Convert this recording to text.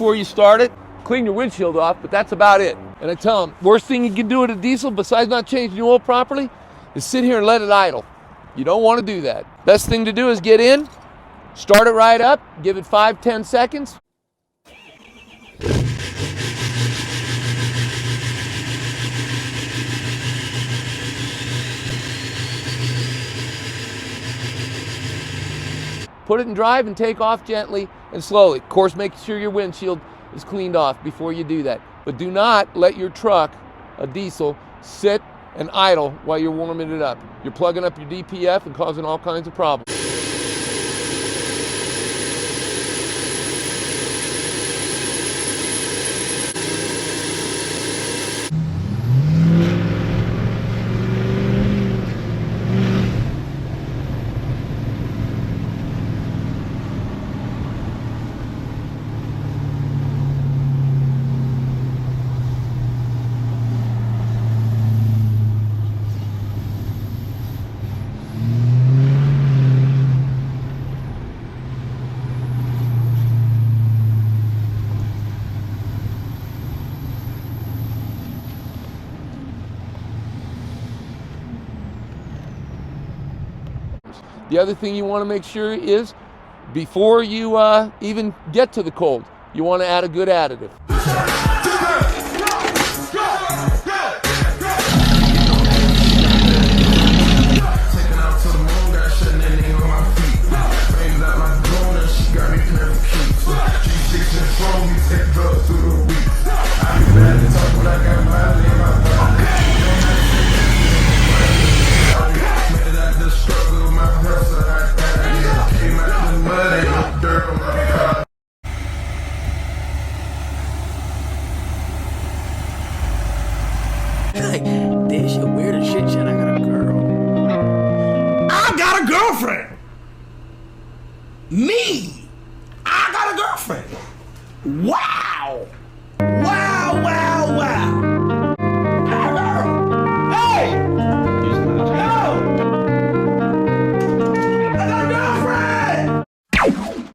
before you start it. Clean your windshield off, but that's about it. And I tell them, worst thing you can do with a diesel, besides not changing the oil properly, is sit here and let it idle. You don't want to do that. Best thing to do is get in, start it right up, give it 5-10 seconds. Put it in drive and take off gently and slowly. Of course, make sure your windshield is cleaned off before you do that. But do not let your truck, a diesel, sit and idle while you're warming it up. You're plugging up your DPF and causing all kinds of problems. The other thing you want to make sure is, before you even get to the cold, you want to add a good additive. This shit weird as shit. I got a girl. I got a girlfriend. Me. I got a girlfriend. Wow.